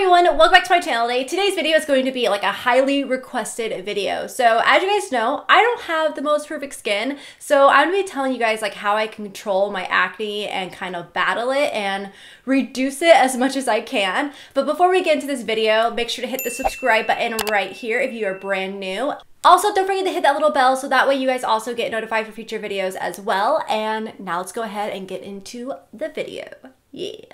everyone, welcome back to my channel today. Today's video is going to be like a highly requested video. So as you guys know, I don't have the most perfect skin. So I'm gonna be telling you guys like how I control my acne and kind of battle it and reduce it as much as I can. But before we get into this video, make sure to hit the subscribe button right here if you are brand new. Also, don't forget to hit that little bell so that way you guys also get notified for future videos as well. And now let's go ahead and get into the video. Yeah.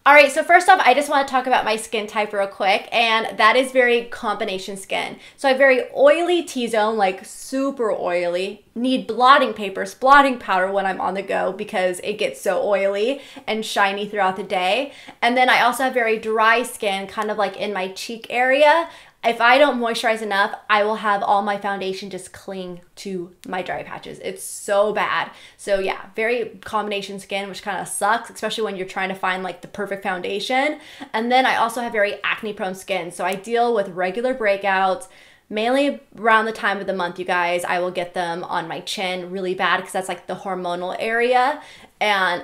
All right, so first off, I just want to talk about my skin type real quick, and that is very combination skin. So I have very oily T-zone, like super oily, need blotting paper, blotting powder when I'm on the go because it gets so oily and shiny throughout the day. And then I also have very dry skin, kind of like in my cheek area. If I don't moisturize enough, I will have all my foundation just cling to my dry patches. It's so bad. So yeah, very combination skin, which kind of sucks, especially when you're trying to find like the perfect foundation. And then I also have very acne prone skin. So I deal with regular breakouts, mainly around the time of the month, you guys. I will get them on my chin really bad because that's like the hormonal area. And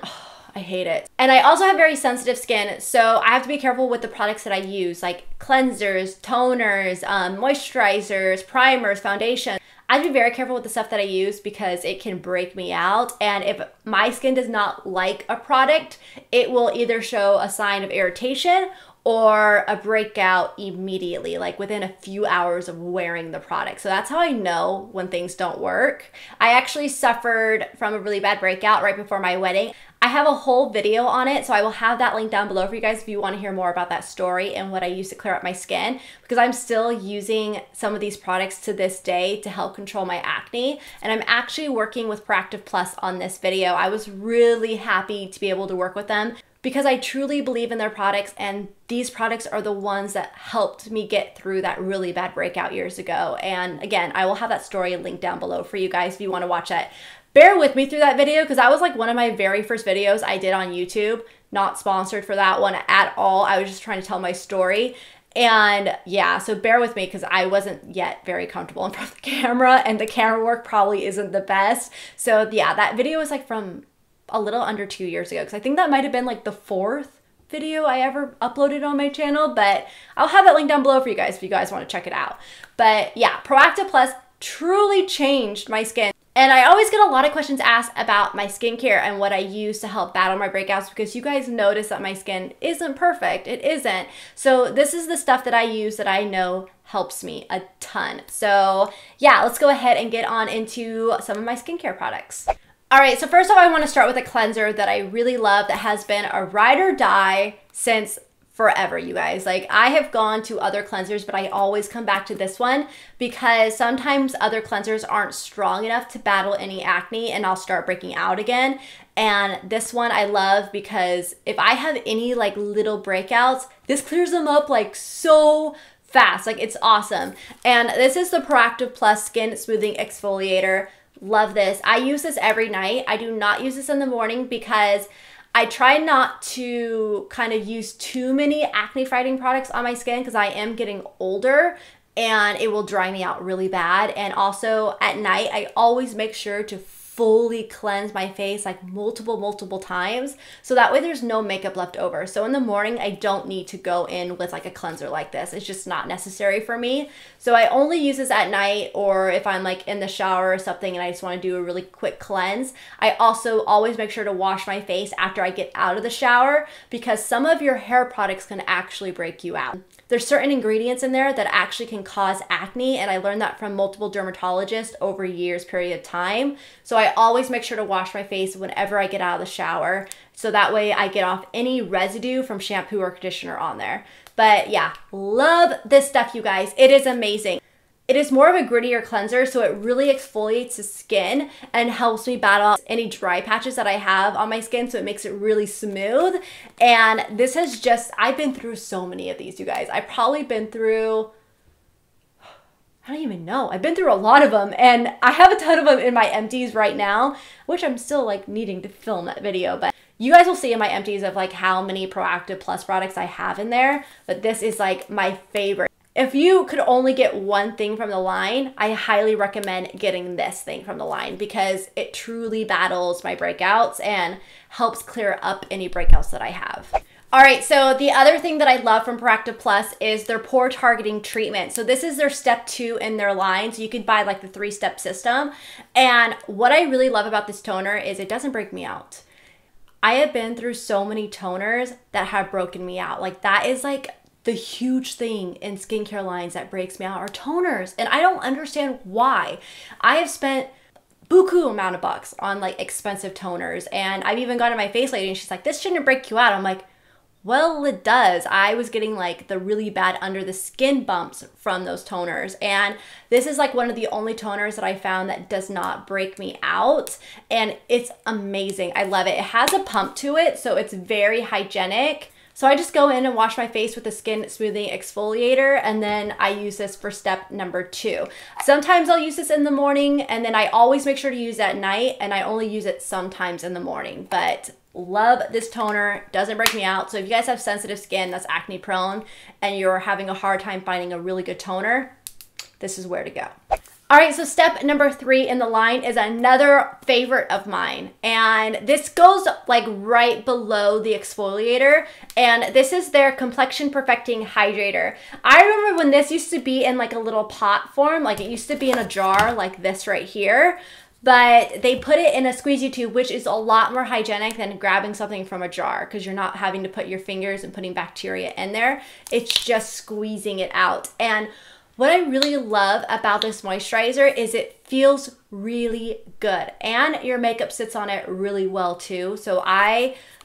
I hate it. And I also have very sensitive skin, so I have to be careful with the products that I use, like cleansers, toners, moisturizers, primers, foundation. I have to be very careful with the stuff that I use because it can break me out. And if my skin does not like a product, it will either show a sign of irritation or a breakout immediately, like within a few hours of wearing the product. So that's how I know when things don't work. I actually suffered from a really bad breakout right before my wedding. I have a whole video on it, so I will have that link down below for you guys if you want to hear more about that story and what I use to clear up my skin, because I'm still using some of these products to this day to help control my acne. And I'm actually working with Proactiv Plus on this video. I was really happy to be able to work with them because I truly believe in their products, and these products are the ones that helped me get through that really bad breakout years ago. And again, I will have that story linked down below for you guys if you want to watch that. Bear with me through that video because that was like one of my very first videos I did on YouTube. Not sponsored for that one at all. I was just trying to tell my story. And yeah, so bear with me because I wasn't yet very comfortable in front of the camera, and the camera work probably isn't the best. So yeah, that video was like from a little under 2 years ago, because I think that might have been like the 4th video I ever uploaded on my channel, but I'll have that link down below for you guys if you guys want to check it out. But yeah, Proactiv Plus truly changed my skin. And I always get a lot of questions asked about my skincare and what I use to help battle my breakouts, because you guys notice that my skin isn't perfect. It isn't. So this is the stuff that I use that I know helps me a ton. So yeah, let's go ahead and get on into some of my skincare products. All right, so first off, I want to start with a cleanser that I really love that has been a ride or die since forever, you guys. Like, I have gone to other cleansers, but I always come back to this one because sometimes other cleansers aren't strong enough to battle any acne and I'll start breaking out again. And this one I love because if I have any like little breakouts, this clears them up like so fast. Like, it's awesome. And this is the Proactiv Plus Skin Smoothing Exfoliator. Love this. I use this every night. I do not use this in the morning because I try not to kind of use too many acne fighting products on my skin because I am getting older and it will dry me out really bad. And also at night, I always make sure to fully cleanse my face like multiple times, so that way there's no makeup left over. So in the morning, I don't need to go in with like a cleanser like this. It's just not necessary for me. So I only use this at night, or if I'm like in the shower or something and I just want to do a really quick cleanse. I also always make sure to wash my face after I get out of the shower because some of your hair products can actually break you out. There's certain ingredients in there that actually can cause acne, and I learned that from multiple dermatologists over years period of time. So I always make sure to wash my face whenever I get out of the shower, so that way I get off any residue from shampoo or conditioner on there. But yeah, love this stuff, you guys. It is amazing. It is more of a grittier cleanser, so it really exfoliates the skin and helps me battle any dry patches that I have on my skin, so it makes it really smooth. And this has just, I've been through so many of these, you guys. I've probably been through, I don't even know. I've been through a lot of them, and I have a ton of them in my empties right now, which I'm still like needing to film that video, but you guys will see in my empties of like how many Proactiv Plus products I have in there, but this is like my favorite. If you could only get one thing from the line, I highly recommend getting this thing from the line because it truly battles my breakouts and helps clear up any breakouts that I have. All right, so the other thing that I love from Proactiv Plus is their pore targeting treatment. So this is their step 2 in their line. So you can buy like the 3-step system. And what I really love about this toner is it doesn't break me out. I have been through so many toners that have broken me out. Like that is like the huge thing in skincare lines that breaks me out are toners. And I don't understand why. I have spent buku amount of bucks on like expensive toners. And I've even gone to my face lady and she's like, this shouldn't break you out. I'm like, well, it does. I was getting like the really bad under the skin bumps from those toners. And this is like one of the only toners that I found that does not break me out. And it's amazing. I love it. It has a pump to it, so it's very hygienic. So I just go in and wash my face with the Skin Smoothing Exfoliator, and then I use this for step number 2. Sometimes I'll use this in the morning, and then I always make sure to use it at night, and I only use it sometimes in the morning. But love this toner, doesn't break me out. So if you guys have sensitive skin that's acne prone and you're having a hard time finding a really good toner, this is where to go. All right, so step number 3 in the line is another favorite of mine. And this goes like right below the exfoliator. And this is their Complexion Perfecting Hydrator. I remember when this used to be in like a little pot form, like it used to be in a jar like this right here. But they put it in a squeezy tube, which is a lot more hygienic than grabbing something from a jar because you're not having to put your fingers and putting bacteria in there. It's just squeezing it out. And what I really love about this moisturizer is it feels really good and your makeup sits on it really well too. So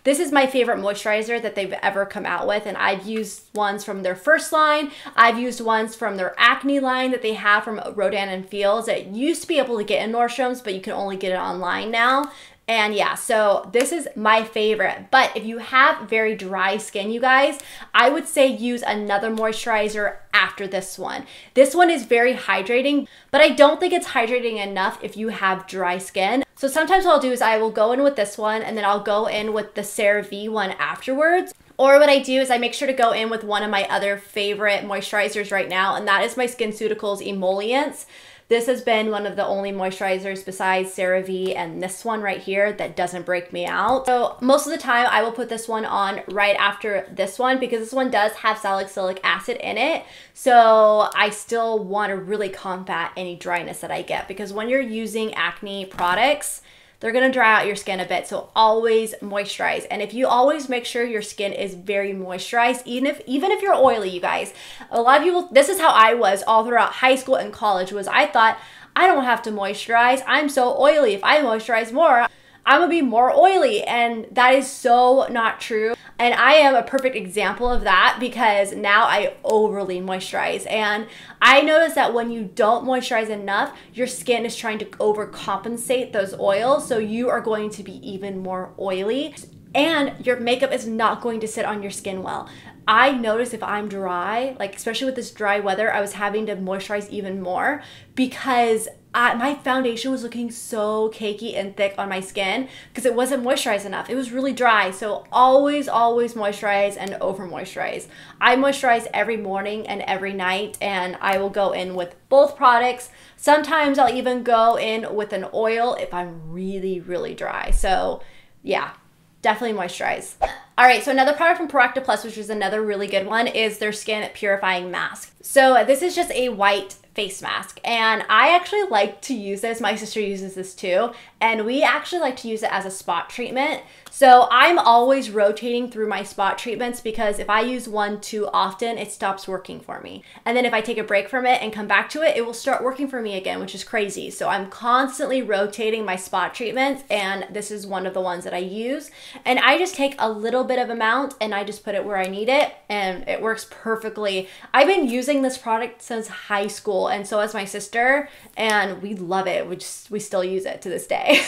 this is my favorite moisturizer that they've ever come out with, and I've used ones from their first line. I've used ones from their acne line that they have from Rodan and Fields that used to be able to get in Nordstrom's, but you can only get it online now. And yeah, so this is my favorite. But if you have very dry skin, you guys, I would say use another moisturizer after this one. This one is very hydrating, but I don't think it's hydrating enough if you have dry skin. So sometimes what I'll do is I will go in with this one and then I'll go in with the CeraVe one afterwards. Or what I do is I make sure to go in with one of my other favorite moisturizers right now, and that is my SkinCeuticals Emollients. This has been one of the only moisturizers besides CeraVe and this one right here that doesn't break me out. So most of the time I will put this one on right after this one because this one does have salicylic acid in it. So I still want to really combat any dryness that I get, because when you're using acne products, they're gonna dry out your skin a bit, so always moisturize. And if you always make sure your skin is very moisturized, even if you're oily, you guys. A lot of people, this is how I was all throughout high school and college, was I thought, I don't have to moisturize, I'm so oily. If I moisturize more, I'm gonna be more oily, and that is so not true. And I am a perfect example of that because now I overly moisturize. And I notice that when you don't moisturize enough, your skin is trying to overcompensate those oils. So you are going to be even more oily and your makeup is not going to sit on your skin well. I notice if I'm dry, like especially with this dry weather, I was having to moisturize even more because my foundation was looking so cakey and thick on my skin because it wasn't moisturized enough. It was really dry. So always, always moisturize and over moisturize. I moisturize every morning and every night, and I will go in with both products. Sometimes I'll even go in with an oil if I'm really, really dry. So yeah, definitely moisturize. All right, so another product from Proactiv Plus, which is another really good one, is their Skin Purifying Mask. So this is just a white face mask, and I actually like to use this. My sister uses this too, and we actually like to use it as a spot treatment. So I'm always rotating through my spot treatments because if I use one too often, it stops working for me. And then if I take a break from it and come back to it, it will start working for me again, which is crazy. So I'm constantly rotating my spot treatments, and this is one of the ones that I use. And I just take a little bit of amount and I just put it where I need it, and it works perfectly. I've been using this product since high school, and so has my sister, and we love it. We still use it to this day.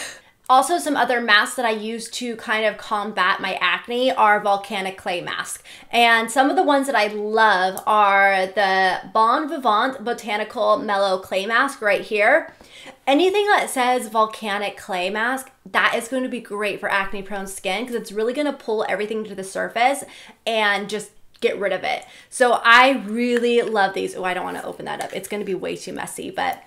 Also, some other masks that I use to kind of combat my acne are Volcanic clay mask. And some of the ones that I love are the Bon Vivant Botanical Mellow Clay Mask right here. Anything that says Volcanic clay mask, that is going to be great for acne prone skin because it's really going to pull everything to the surface and just get rid of it. So I really love these. Oh, I don't want to open that up. It's going to be way too messy, but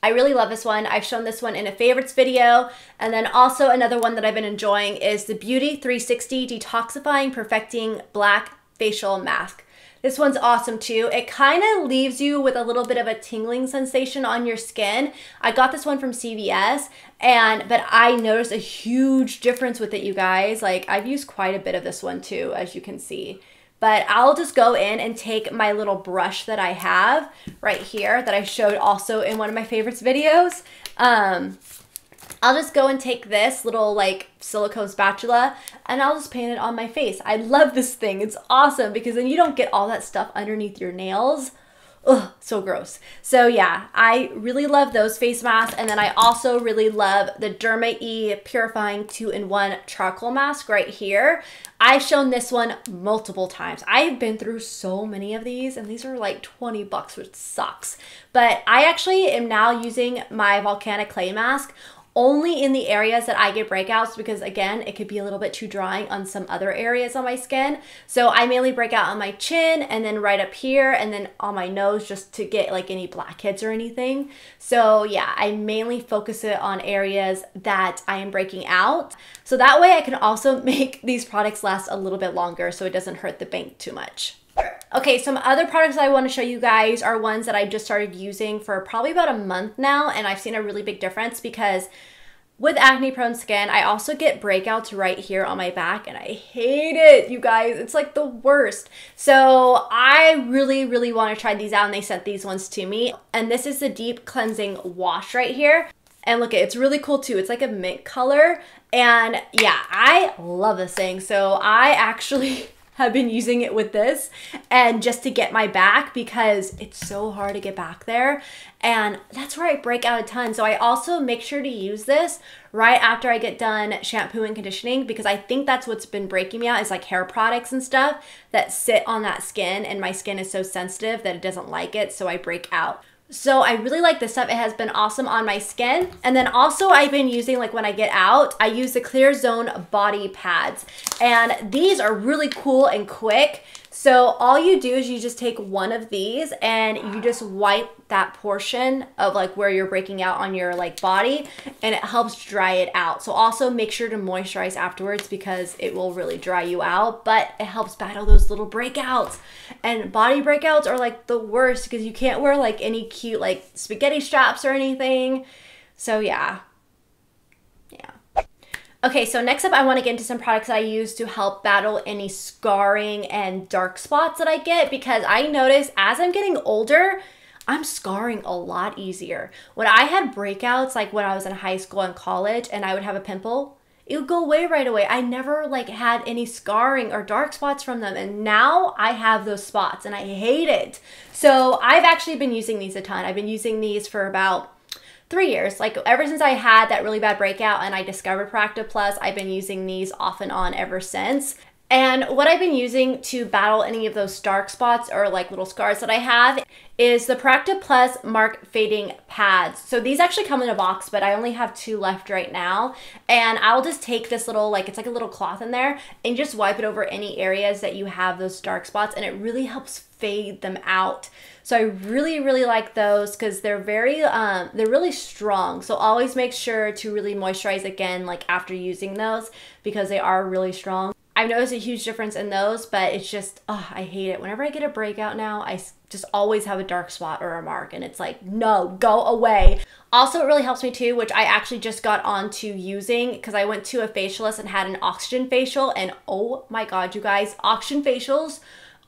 I really love this one. I've shown this one in a favorites video. And then also another one that I've been enjoying is the Beauty 360 Detoxifying Perfecting Black Facial Mask. This one's awesome too. It kind of leaves you with a little bit of a tingling sensation on your skin. I got this one from CVS, but I noticed a huge difference with it, you guys. Like, I've used quite a bit of this one too, as you can see. But I'll just go in and take my little brush that I have right here that I showed also in one of my favorites videos. I'll just go and take this little like silicone spatula and I'll just paint it on my face. I love this thing. It's awesome because then you don't get all that stuff underneath your nails. Ugh, so gross. So yeah, I really love those face masks. And then I also really love the Derma E Purifying 2-in-1 Charcoal Mask right here. I've shown this one multiple times. I've been through so many of these and these are like 20 bucks, which sucks. But I actually am now using my Volcanic clay mask only in the areas that I get breakouts because again, it could be a little bit too drying on some other areas on my skin. So I mainly break out on my chin and then right up here and then on my nose just to get like any blackheads or anything. So yeah, I mainly focus it on areas that I am breaking out. So that way I can also make these products last a little bit longer so it doesn't hurt the bank too much. Okay, some other products I want to show you guys are ones that I just started using for probably about a month now, and I've seen a really big difference because with acne prone skin, I also get breakouts right here on my back and I hate it, you guys. It's like the worst. So I really, really want to try these out and they sent these ones to me. And this is the Deep Cleansing Wash right here. And look, it's really cool too. It's like a mint color. And yeah, I love this thing. So I actually have been using it with this and just to get my back because it's so hard to get back there. And that's where I break out a ton. So I also make sure to use this right after I get done shampoo and conditioning because I think that's what's been breaking me out is like hair products and stuff that sit on that skin and my skin is so sensitive that it doesn't like it. So I break out. So I really like this stuff. It has been awesome on my skin. And then also I've been using, like when I get out, I use the Clear Zone body pads. And these are really cool and quick. So all you do is you just take one of these and you just wipe that portion of like where you're breaking out on your like body and it helps dry it out. So also make sure to moisturize afterwards because it will really dry you out, but it helps battle those little breakouts. And body breakouts are like the worst because you can't wear like any cute like spaghetti straps or anything. So yeah. Okay, so next up I want to get into some products that I use to help battle any scarring and dark spots that I get because I notice as I'm getting older, I'm scarring a lot easier. When I had breakouts, like when I was in high school and college and I would have a pimple, it would go away right away. I never like had any scarring or dark spots from them. And now I have those spots and I hate it. So I've actually been using these a ton. I've been using these for about 3 years. Like ever since I had that really bad breakout and I discovered Proactiv Plus, I've been using these off and on ever since. And what I've been using to battle any of those dark spots or like little scars that I have is the Proactiv Plus Mark Fading Pads. So these actually come in a box, but I only have 2 left right now. And I'll just take this little, like it's like a little cloth in there and just wipe it over any areas that you have those dark spots and it really helps fade them out. So I really, really like those because they're really strong. So always make sure to really moisturize again, like after using those because they are really strong. I've noticed a huge difference in those, but it's just, oh, I hate it. Whenever I get a breakout now, I just always have a dark spot or a mark and it's like, no, go away. Also, it really helps me too, which I actually just got onto using because I went to a facialist and had an oxygen facial and oh my God, you guys, oxygen facials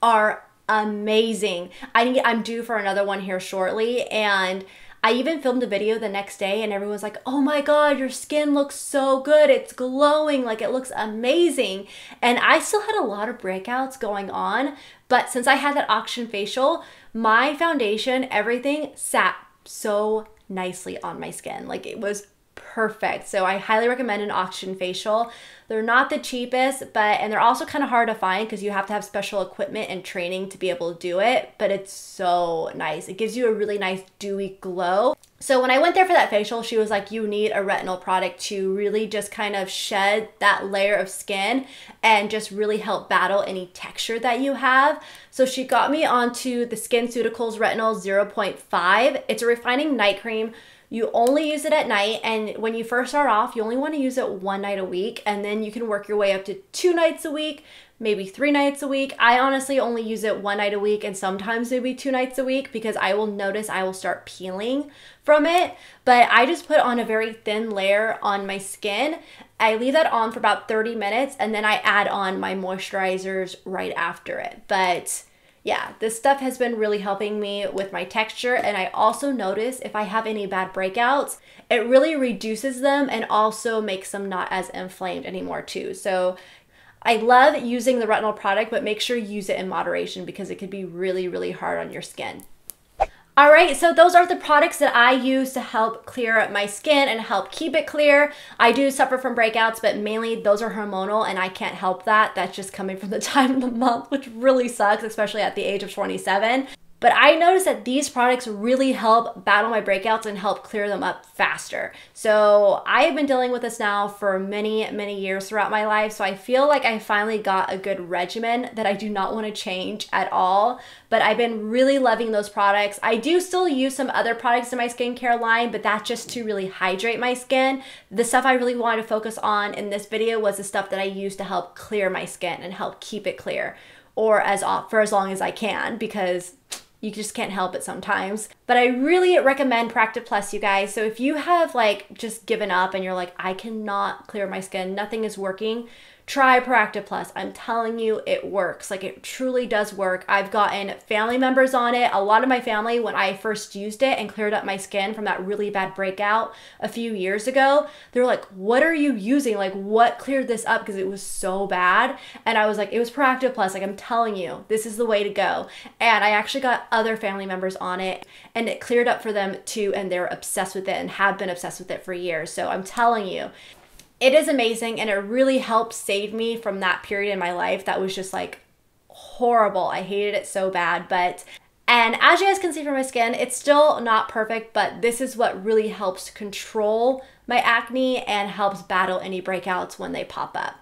are amazing. I'm due for another one here shortly and I even filmed a video the next day and everyone's like, oh my God, your skin looks so good. It's glowing, like it looks amazing. And I still had a lot of breakouts going on, but since I had that oxygen facial, my foundation, everything sat so nicely on my skin. Like it was perfect. So I highly recommend an oxygen facial. They're not the cheapest, and they're also kind of hard to find because you have to have special equipment and training to be able to do it, but it's so nice. It gives you a really nice dewy glow. So when I went there for that facial, she was like, you need a retinol product to really just kind of shed that layer of skin and just really help battle any texture that you have. So she got me onto the SkinCeuticals Retinol 0.5. It's a refining night cream. You only use it at night, and when you first start off, you only want to use it 1 night a week, and then you can work your way up to 2 nights a week, maybe 3 nights a week. I honestly only use it 1 night a week and sometimes maybe 2 nights a week because I will notice I will start peeling from it. But I just put on a very thin layer on my skin. I leave that on for about 30 minutes and then I add on my moisturizers right after it. But yeah, this stuff has been really helping me with my texture, and I also notice if I have any bad breakouts, it really reduces them and also makes them not as inflamed anymore too. So I love using the retinol product, but make sure you use it in moderation because it could be really, really hard on your skin. All right, so those are the products that I use to help clear my skin and help keep it clear. I do suffer from breakouts, but mainly those are hormonal and I can't help that. That's just coming from the time of the month, which really sucks, especially at the age of 27. But I noticed that these products really help battle my breakouts and help clear them up faster. So I have been dealing with this now for many, many years throughout my life. So I feel like I finally got a good regimen that I do not want to change at all. But I've been really loving those products. I do still use some other products in my skincare line, but that's just to really hydrate my skin. The stuff I really wanted to focus on in this video was the stuff that I use to help clear my skin and help keep it clear, or for as long as I can, because you just can't help it sometimes. But I really recommend Proactiv Plus, you guys. So if you have like just given up and you're like, I cannot clear my skin, nothing is working, try Proactiv Plus. I'm telling you, it works. Like, it truly does work. I've gotten family members on it. A lot of my family, when I first used it and cleared up my skin from that really bad breakout a few years ago, they were like, what are you using? Like, what cleared this up? Because it was so bad. And I was like, it was Proactiv Plus. Like, I'm telling you, this is the way to go. And I actually got other family members on it and it cleared up for them too. And they're obsessed with it and have been obsessed with it for years. So I'm telling you, it is amazing, and it really helped save me from that period in my life that was just like horrible. I hated it so bad. And as you guys can see from my skin, it's still not perfect, but this is what really helps control my acne and helps battle any breakouts when they pop up.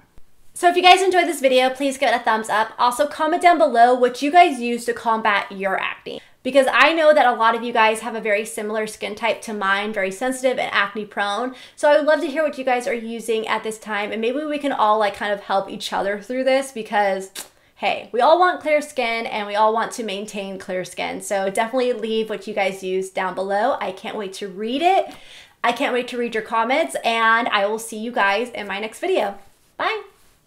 So if you guys enjoyed this video, please give it a thumbs up. Also, comment down below what you guys use to combat your acne, because I know that a lot of you guys have a very similar skin type to mine, very sensitive and acne prone. So I would love to hear what you guys are using at this time, and maybe we can all like kind of help each other through this, because hey, we all want clear skin and we all want to maintain clear skin. So definitely leave what you guys use down below. I can't wait to read it. I can't wait to read your comments, and I will see you guys in my next video. Bye.